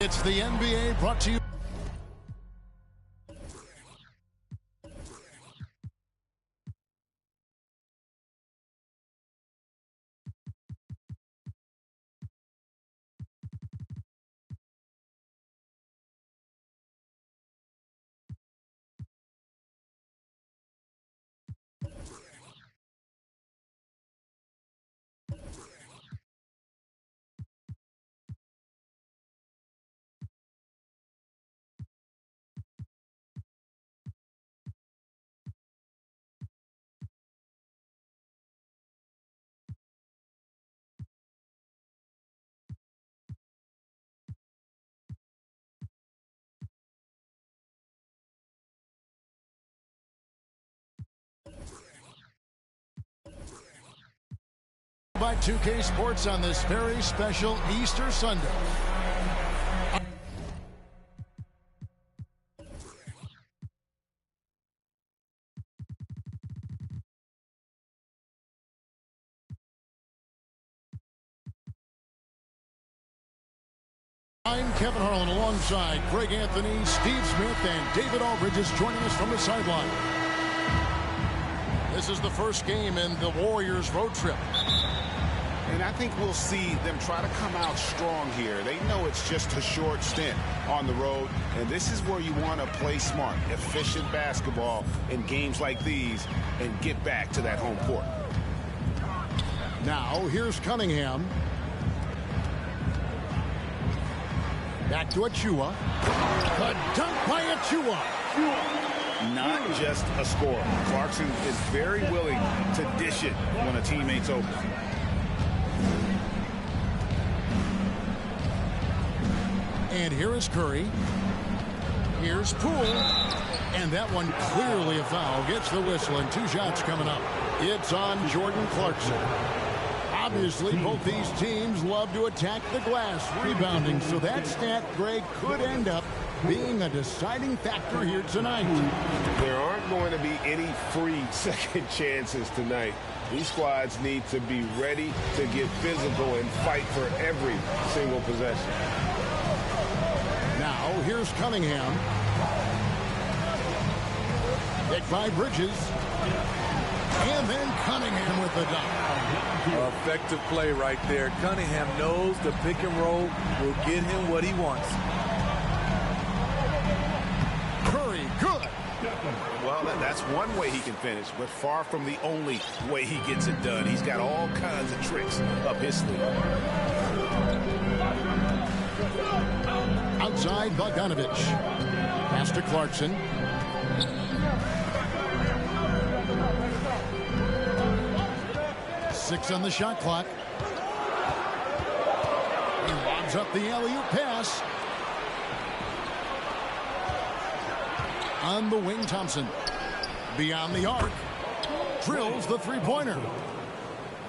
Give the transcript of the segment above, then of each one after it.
It's the NBA brought to you. By 2K Sports on this very special Easter Sunday. I'm Kevin Harlan alongside Greg Anthony, Steve Smith, and David Aldridge is joining us from the sideline. This is the first game in the Warriors road trip. And I think we'll see them try to come out strong here. They know it's just a short stint on the road, and this is where you want to play smart, efficient basketball in games like these and get back to that home court. Now, here's Cunningham. Back to Achua. The dunk by Achua. Not just a scorer. Clarkson is very willing to dish it when a teammate's open. And here is Curry. Here's Poole. And that one clearly a foul. Gets the whistle and 2 shots coming up. It's on Jordan Clarkson. Obviously, both these teams love to attack the glass, rebounding. So that stat, Greg, could end up being a deciding factor here tonight. There aren't going to be any free second chances tonight. These squads need to be ready to get physical and fight for every single possession. Now, here's Cunningham. Picked by Bridges. And then Cunningham with the dunk. Effective play right there. Cunningham knows the pick and roll will get him what he wants. Curry, good. Well, that's one way he can finish, but far from the only way he gets it done. He's got all kinds of tricks up his sleeve. Outside, Bogdanovich. Pass to Clarkson. Six on the shot clock. He lobs up the alley-oop pass. On the wing, Thompson. Beyond the arc. Drills the three-pointer.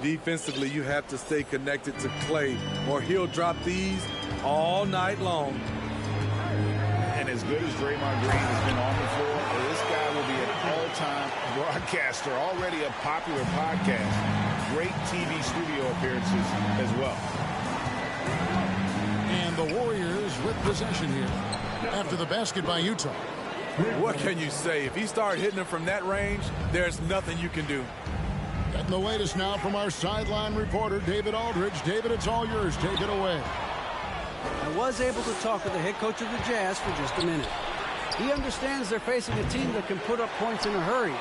Defensively, you have to stay connected to Clay, or he'll drop these all night long. And as good as Draymond Green has been on the floor, this guy will be an all-time broadcaster, already a popular podcast. Great TV studio appearances as well. And the Warriors with possession here after the basket by Utah. What can you say? If he started hitting it from that range, there's nothing you can do. Getting the latest now from our sideline reporter, David Aldridge. David, it's all yours. Take it away. I was able to talk with the head coach of the Jazz for just a minute. He understands they're facing a team that can put up points in a hurry.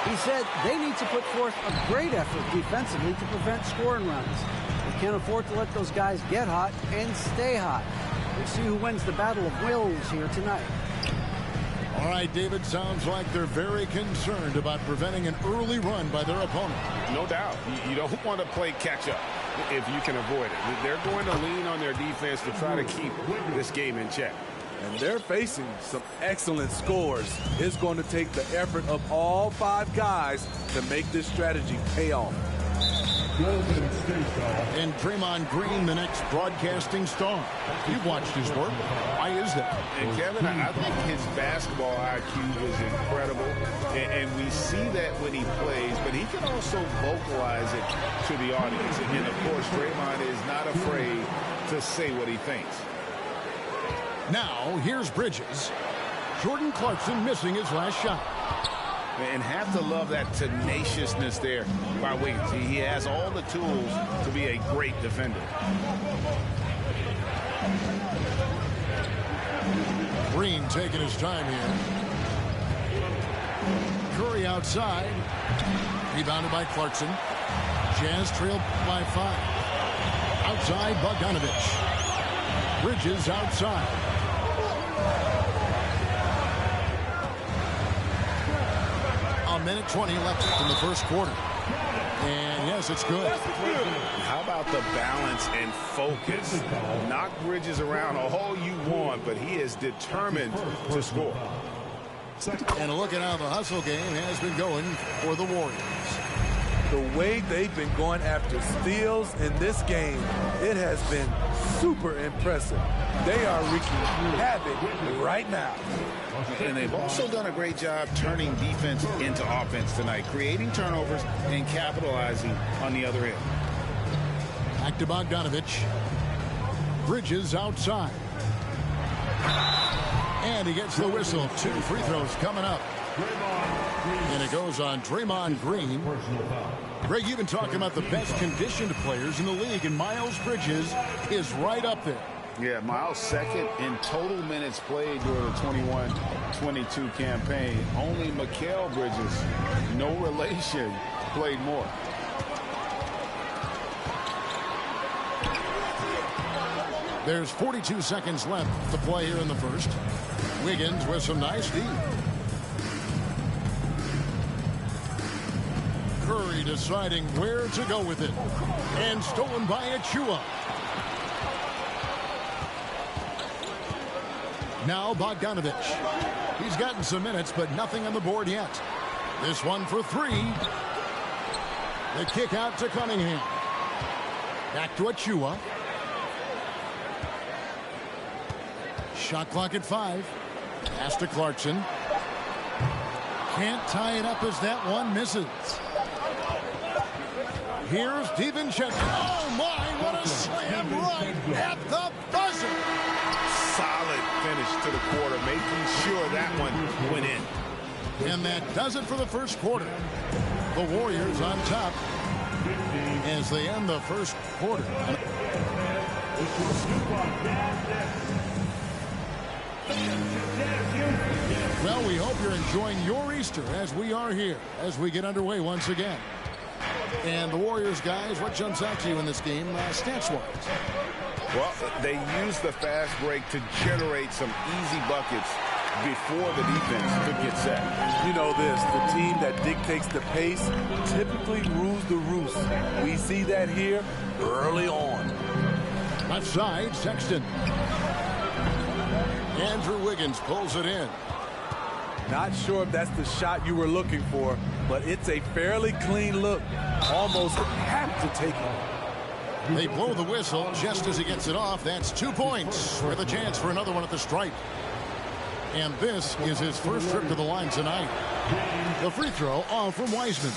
He said they need to put forth a great effort defensively to prevent scoring runs. They can't afford to let those guys get hot and stay hot. We'll see who wins the battle of wills here tonight. All right, David, sounds like they're very concerned about preventing an early run by their opponent. No doubt. You don't want to play catch-up if you can avoid it. They're going to lean on their defense to try to keep this game in check. And they're facing some excellent scores. It's going to take the effort of all 5 guys to make this strategy pay off. And Draymond Green, the next broadcasting star. You've watched his work. Why is that? And Kevin, I think his basketball IQ is incredible. And we see that when he plays, but he can also vocalize it to the audience. And of course, Draymond is not afraid to say what he thinks. Now, here's Bridges. Jordan Clarkson missing his last shot. And have to love that tenaciousness there by Wiggins. He has all the tools to be a great defender. Green taking his time here. Curry outside. Rebounded by Clarkson. Jazz trailed by 5. Outside, Bogdanovich. Bridges outside. A minute 20 left in the first quarter. And yes, it's good. How about the balance and focus? Knock Bridges around all you want, but he is determined to score. And a look at how the hustle game has been going for the Warriors. The way they've been going after steals in this game, it has been super impressive. They are wreaking havoc right now. And they've also done a great job turning defense into offense tonight, creating turnovers and capitalizing on the other end. Back to Bogdanovich. Bridges outside. And he gets the whistle. 2 free throws coming up. And it goes on Draymond Green. Greg, you've been talking about the best conditioned players in the league, and Miles Bridges is right up there. Yeah, Miles second in total minutes played during the 21-22 campaign. Only Mikal Bridges, no relation, played more. There's 42 seconds left to play here in the first. Wiggins with some nice D. Curry deciding where to go with it. And stolen by Achua. Now Bogdanovich. He's gotten some minutes, but nothing on the board yet. This one for 3. The kick out to Cunningham. Back to Achua. Shot clock at 5. Pass to Clarkson. Can't tie it up as that one misses. Here's DiVincenzo. Oh my, what a slam right at the buzzer. Solid finish to the quarter, making sure that one went in. And that does it for the first quarter. The Warriors on top as they end the first quarter. Well, we hope you're enjoying your Easter as we are here as we get underway once again. And the Warriors, guys, what jumps out to you in this game stats-wise? Well, they use the fast break to generate some easy buckets before the defense could get set. You know this, the team that dictates the pace typically rules the roost. We see that here early on. Left side, Sexton. Andrew Wiggins pulls it in. Not sure if that's the shot you were looking for, but it's a fairly clean look. Almost have to take it. They blow the whistle just as he gets it off. That's 2 points with a chance for another one at the stripe. And this is his first trip to the line tonight. The free throw off from Wiseman.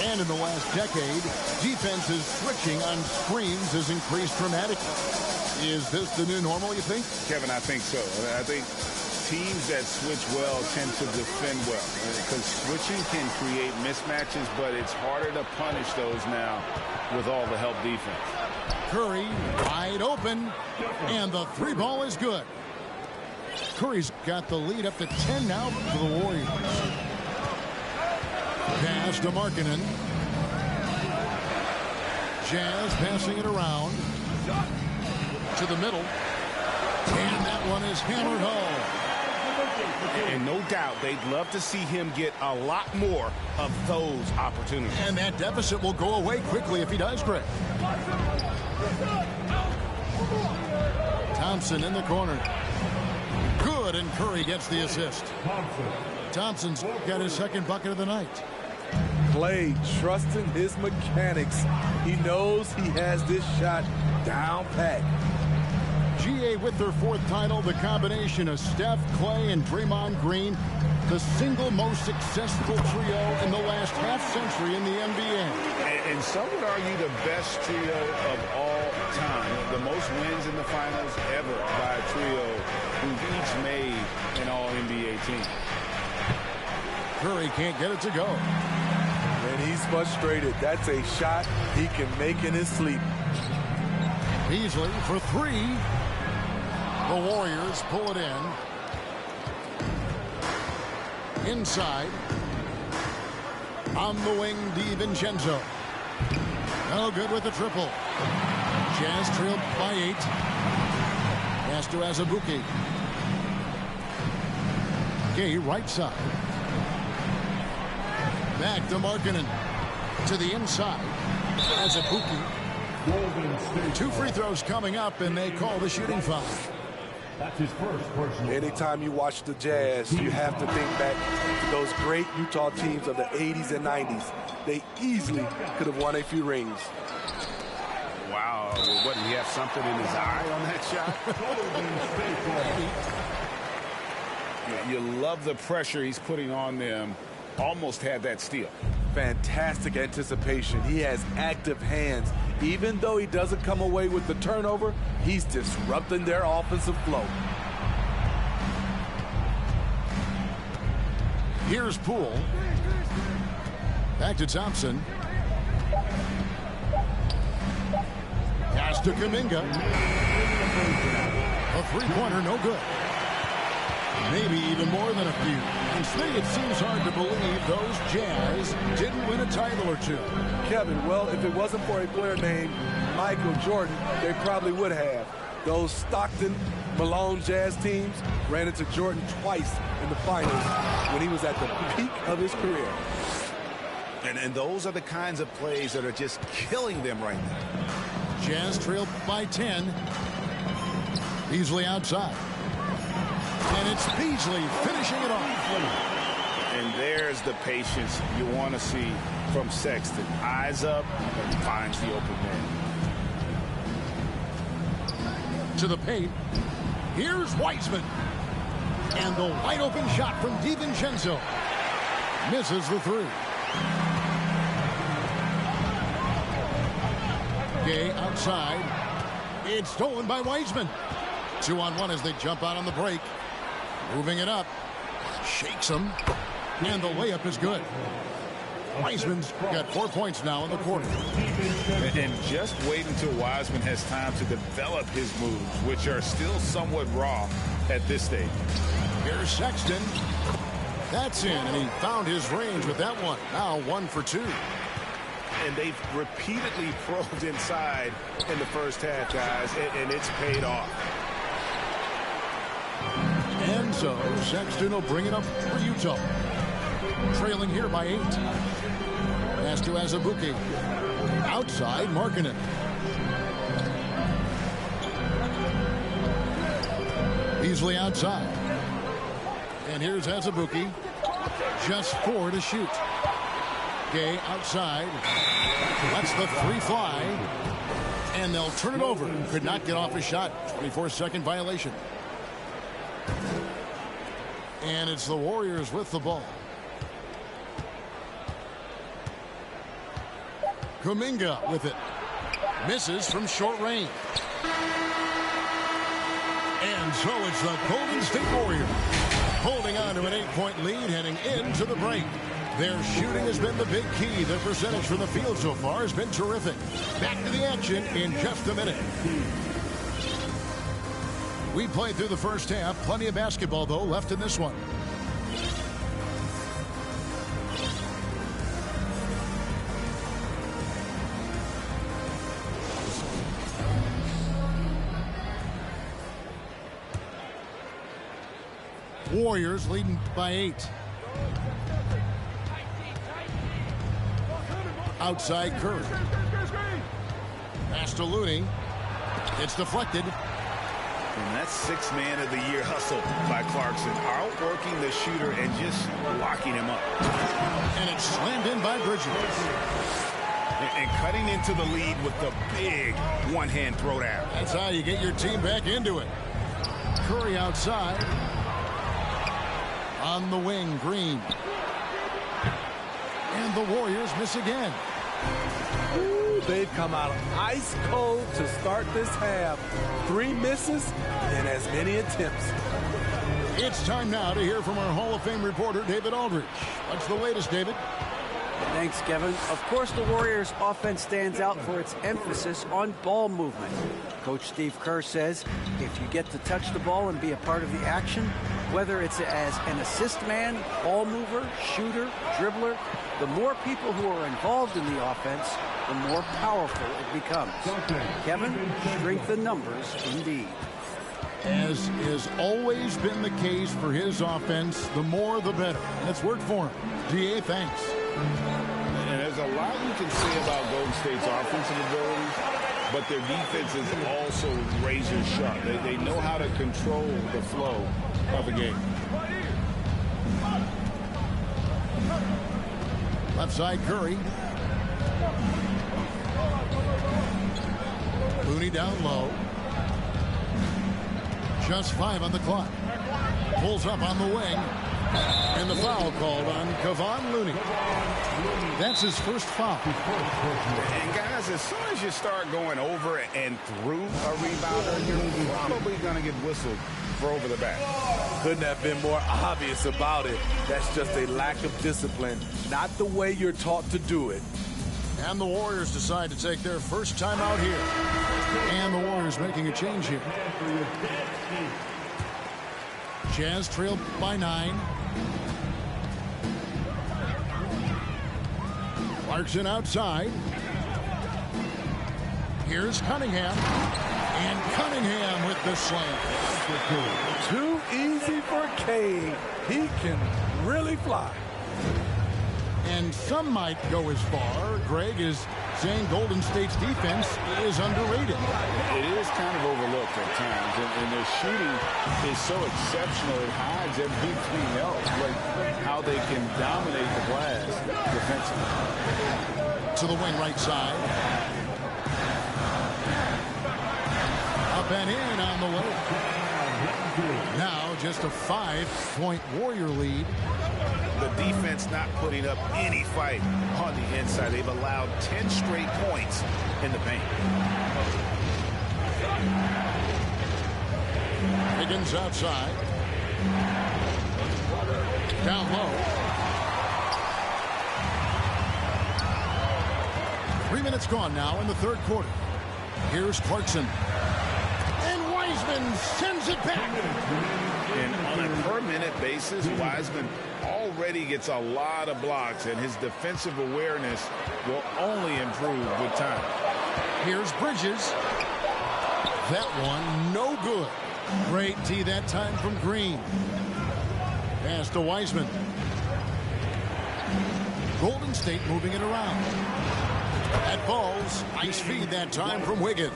And in the last decade, defenses switching on screens has increased dramatically. Is this the new normal, you think? Kevin, I think so. I think teams that switch well tend to defend well, because switching can create mismatches, but it's harder to punish those now with all the help defense. Curry wide open, and the 3 ball is good. Curry's got the lead up to 10 now for the Warriors. Pass to Markkanen. Jazz passing it around to the middle, and that one is hammered home. And no doubt they'd love to see him get a lot more of those opportunities. And that deficit will go away quickly if he does, Greg. Thompson in the corner. Good, and Curry gets the assist. Thompson's got his second bucket of the night. Klay trusting his mechanics. He knows he has this shot down pat. GA with their 4th title, the combination of Steph, Klay, and Draymond Green, the single most successful trio in the last half-century in the NBA. And some would argue the best trio of all time. The most wins in the finals ever by a trio who've each made an All-NBA team. Curry can't get it to go. And he's frustrated. That's a shot he can make in his sleep. Beasley for 3. The Warriors pull it in. Inside. On the wing, DiVincenzo. No good with the triple. Jazz trailed by 8. Pass to Azubuike. Gay right side. Back to Markkanen. To the inside. Azubuike. 2 free throws coming up, and they call the shooting foul. That's his first personal. Anytime you watch the Jazz, you have to think back to those great Utah teams of the 80s and 90s. They easily could have won a few rings. Wow, what, did he have something in his eye on that shot? You love the pressure he's putting on them. Almost had that steal. Fantastic anticipation. He has active hands. Even though he doesn't come away with the turnover, he's disrupting their offensive flow. Here's Poole. Back to Thompson. Pass to Kuminga. A three-pointer, no good. Maybe even more than a few. And Smitty, it seems hard to believe those Jazz didn't win a title or 2. Kevin, well, if it wasn't for a player named Michael Jordan, they probably would have. Those Stockton, Malone Jazz teams ran into Jordan twice in the finals when he was at the peak of his career. And those are the kinds of plays that are just killing them right now. Jazz trailed by 10. Beasley outside. And it's Beasley finishing it off. And there's the patience you want to see from Sexton. Eyes up and finds the open man. To the paint. Here's Wiseman. And the wide open shot from DiVincenzo. Misses the 3. Gay outside. It's stolen by Wiseman. 2-on-1 as they jump out on the break. Moving it up. Shakes him. And the layup is good. Wiseman's got 4 points now in the quarter. And just wait until Wiseman has time to develop his moves, which are still somewhat raw at this stage. Here's Sexton. That's in, and he found his range with that one. Now 1 for 2. And they've repeatedly probed inside in the first half, guys, and it's paid off. And so Sexton will bring it up for Utah. Trailing here by 8. Pass to Azubuike. Outside, Markkanen. Beasley outside. And here's Azubuike. Just 4 to shoot. Gay outside. Lets the 3 fly. And they'll turn it over. Could not get off a shot. 24-second violation. And it's the Warriors with the ball. Kuminga with it. Misses from short range. And so it's the Golden State Warriors holding on to an 8-point lead heading into the break. Their shooting has been the big key. Their percentage from the field so far has been terrific. Back to the action in just a minute. We played through the first half. Plenty of basketball, though, left in this one. Warriors leading by 8. Outside Curry. Pass to Looney. It's deflected. And that's sixth man of the year hustle by Clarkson, outworking the shooter and just locking him up. And it's slammed in by Bridges. And cutting into the lead with the big one-hand throwdown. That's how you get your team back into it. Curry outside. On the wing, Green. And the Warriors miss again. Ooh, they've come out ice cold to start this half. 3 misses and as many attempts. It's time now to hear from our Hall of Fame reporter, David Aldridge. What's the latest, David? Thanks, Kevin. Of course, the Warriors' offense stands out for its emphasis on ball movement. Coach Steve Kerr says if you get to touch the ball and be a part of the action, whether it's as an assist man, ball mover, shooter, dribbler, the more people who are involved in the offense, the more powerful it becomes. Kevin, strength in numbers indeed. As has always been the case for his offense, the more the better. And it's worked for him. DA, thanks. And there's a lot you can say about Golden State's offensive abilities, but their defense is also razor sharp. They know how to control the flow of the game. Left side, Curry. Looney down low. Just 5 on the clock. Pulls up on the wing. And the foul called on Kevon Looney. That's his first foul. And guys, as soon as you start going over and through a rebounder, you're probably going to get whistled for over the back. Couldn't have been more obvious about it. That's just a lack of discipline, not the way you're taught to do it. And the Warriors decide to take their first time out here. And the Warriors making a change here. Jazz trailed by 9. Clarkson outside. Here's Cunningham. And Cunningham with the slam. Too easy for Cade. He can really fly. And some might go as far, Greg, is saying Golden State's defense is underrated. It is kind of overlooked at times, and their shooting is so exceptional it hides everything else, like how they can dominate the glass defensively. To the wing right side. Up and in on the way. Now just a 5-point Warrior lead. The defense not putting up any fight on the inside. They've allowed 10 straight points in the paint. Higgins outside. Down low. 3 minutes gone now in the third quarter. Here's Clarkson. And Wiseman sends it back. And on a per-minute basis, Wiseman already gets a lot of blocks, and his defensive awareness will only improve with time. Here's Bridges. That one, no good. Great tee that time from Green. Pass to Wiseman. Golden State moving it around. That ball's nice feed that time from Wiggins.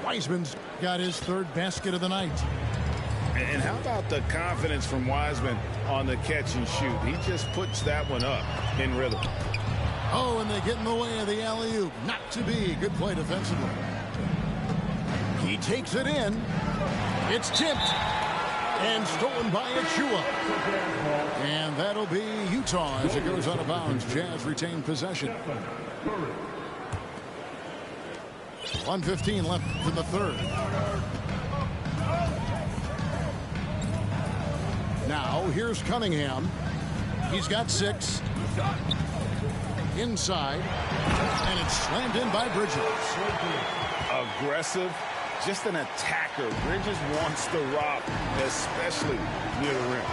Wiseman's got his third basket of the night. And how about the confidence from Wiseman on the catch and shoot? He just puts that one up in rhythm. Oh, and they get in the way of the alley-oop. Not to be. Good play defensively. He takes it in. It's tipped. And stolen by Achua. And that'll be Utah as it goes out of bounds. Jazz retain possession. 1:15 left in the third. Now here's Cunningham. He's got 6. Inside. And it's slammed in by Bridges. Aggressive. Just an attacker. Bridges wants the rock, especially near the rim.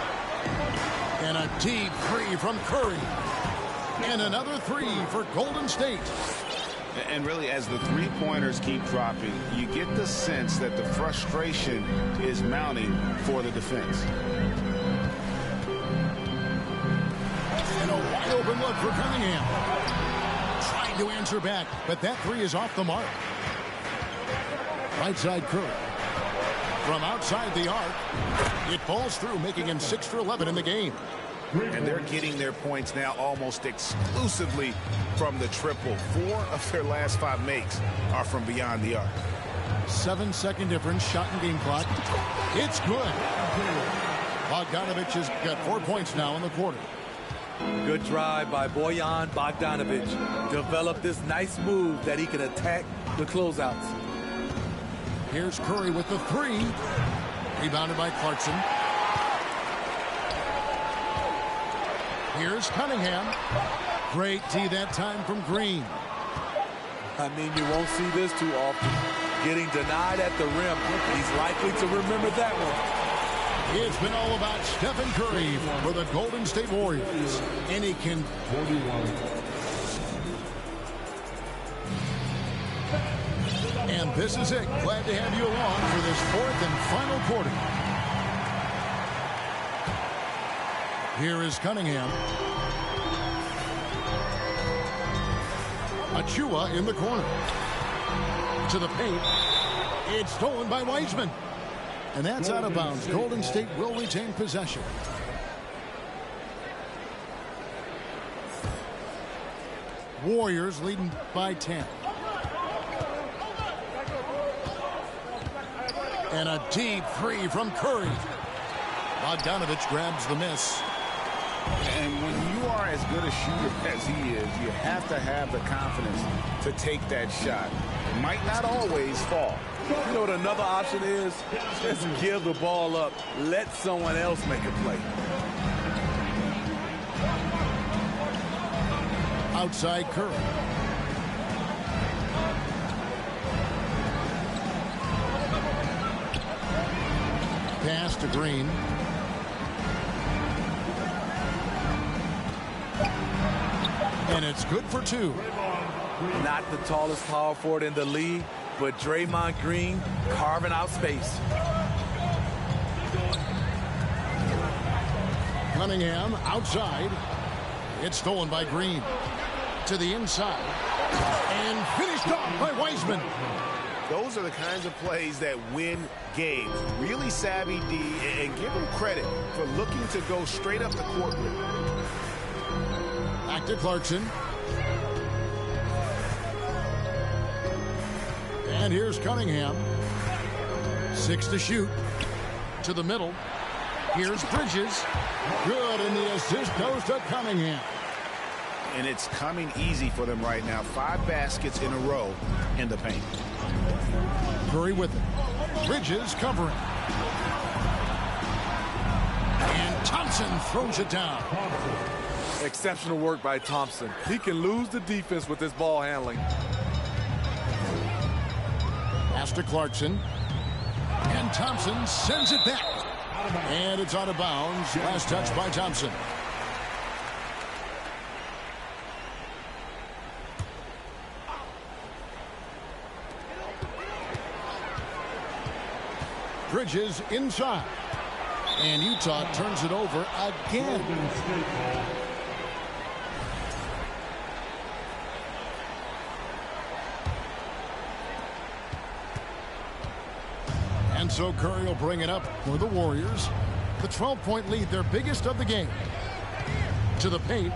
And a deep 3 from Curry. And another 3 for Golden State. And really, as the three-pointers keep dropping, you get the sense that the frustration is mounting for the defense. And a wide open look for Cunningham. Trying to answer back, but that 3 is off the mark. Right side Curry. From outside the arc, it falls through, making him 6 for 11 in the game. And they're getting their points now almost exclusively from the triple. 4 of their last 5 makes are from beyond the arc. 7-second difference, shot and game clock. It's good. Bogdanovic has got 4 points now in the quarter. Good drive by Bojan Bogdanovic. Developed this nice move that he can attack the closeouts. Here's Curry with the 3. Rebounded by Clarkson. Here's Cunningham. Great D that time from Green. I mean, you won't see this too often. Getting denied at the rim. He's likely to remember that one. It's been all about Stephen Curry for the Golden State Warriors. And he can... 41. And this is it. Glad to have you along for this 4th and final quarter. Here is Cunningham. Achua in the corner. To the paint. It's stolen by Wiseman. And that's out of bounds. Golden State will retain possession. Warriors leading by 10. And a deep 3 from Curry. Bogdanovic grabs the miss. And when you are as good a shooter as he is, you have to have the confidence to take that shot. It might not always fall. You know what another option is? Just give the ball up. Let someone else make a play. Outside Curry. Pass to Green. And it's good for 2. Not the tallest power forward in the league, but Draymond Green carving out space. Cunningham outside. It's stolen by Green. To the inside. And finished off by Wiseman. Those are the kinds of plays that win games. Really savvy D, and give him credit for looking to go straight up the court with it. Back to Clarkson. And here's Cunningham. 6 to shoot. To the middle. Here's Bridges. Good, and the assist goes to Cunningham. And it's coming easy for them right now. 5 baskets in a row in the paint. Curry with it. Bridges covering. And Thompson throws it down. Exceptional work by Thompson. He can lose the defense with his ball handling. Pass to Clarkson. And Thompson sends it back. And it's out of bounds. Last touch by Thompson. Bridges inside. And Utah turns it over again. And so Curry will bring it up for the Warriors. The 12-point lead, their biggest of the game. To the paint.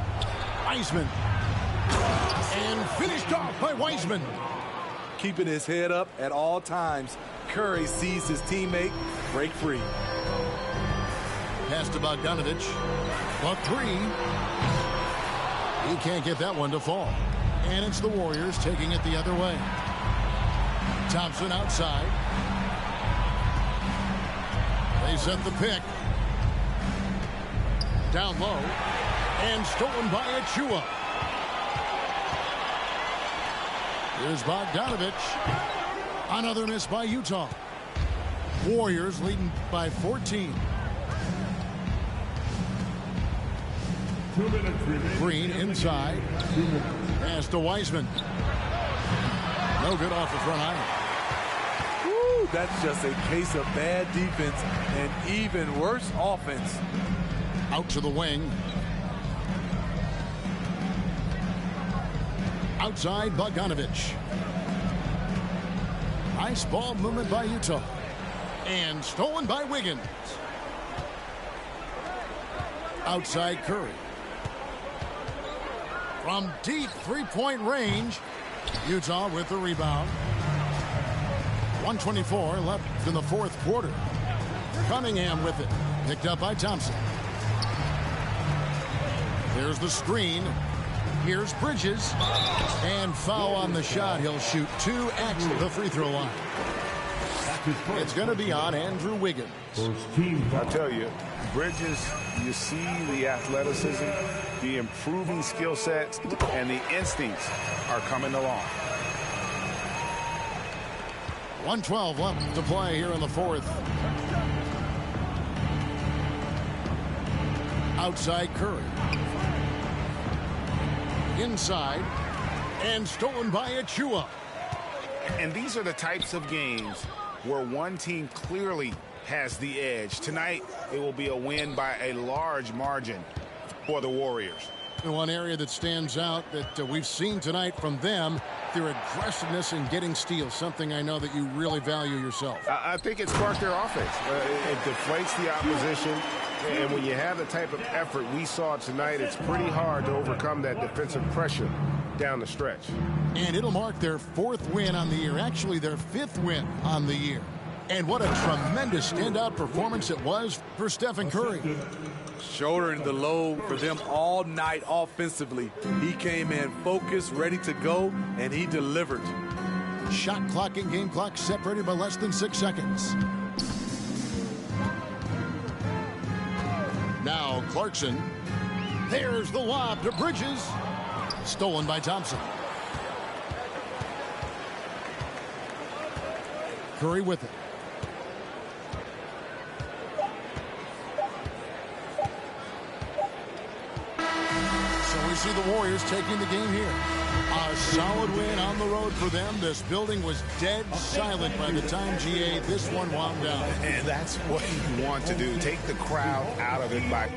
Wiseman. And finished off by Wiseman. Keeping his head up at all times. Curry sees his teammate break free. Pass to Bogdanovic. A 3. He can't get that one to fall. And it's the Warriors taking it the other way. Thompson outside. They set the pick. Down low. And stolen by Achua. Here's Bogdanovic. Another miss by Utah. Warriors leading by 14. Green inside. Pass to Wiseman. No good off the front iron. Woo, that's just a case of bad defense and even worse offense. Out to the wing. Outside Bogdanovic. Nice ball movement by Utah. And stolen by Wiggins. Outside Curry. From deep three-point range. Utah with the rebound. 1:24 left in the fourth quarter. Cunningham with it. Picked up by Thompson. There's the screen. Here's Bridges. And foul on the shot. He'll shoot 2 at the free throw line. It's going to be on Andrew Wiggins. I tell you, Bridges, you see the athleticism, the improving skill sets, and the instincts are coming along. 1:12 left to play here in the fourth. Outside Curry. Inside. And stolen by Achua. And these are the types of games where one team clearly has the edge. Tonight, it will be a win by a large margin for the Warriors. The one area that stands out that we've seen tonight from them, their aggressiveness in getting steals, something I know that you really value yourself. I think it sparked their offense. It deflates the opposition. And when you have the type of effort we saw tonight, it's pretty hard to overcome that defensive pressure down the stretch. And it'll mark their 4th win on the year, actually their 5th win on the year. And what a tremendous standout performance it was for Stephen Curry. Shouldering the load for them all night offensively. He came in focused, ready to go, and he delivered. Shot clock and game clock separated by less than 6 seconds. Now Clarkson. There's the lob to Bridges. Stolen by Thompson. Curry with it. So we see the Warriors taking the game here. A solid win on the road for them. This building was dead silent by the time, GA, this one wound down. And that's what you want to do. Take the crowd out of it by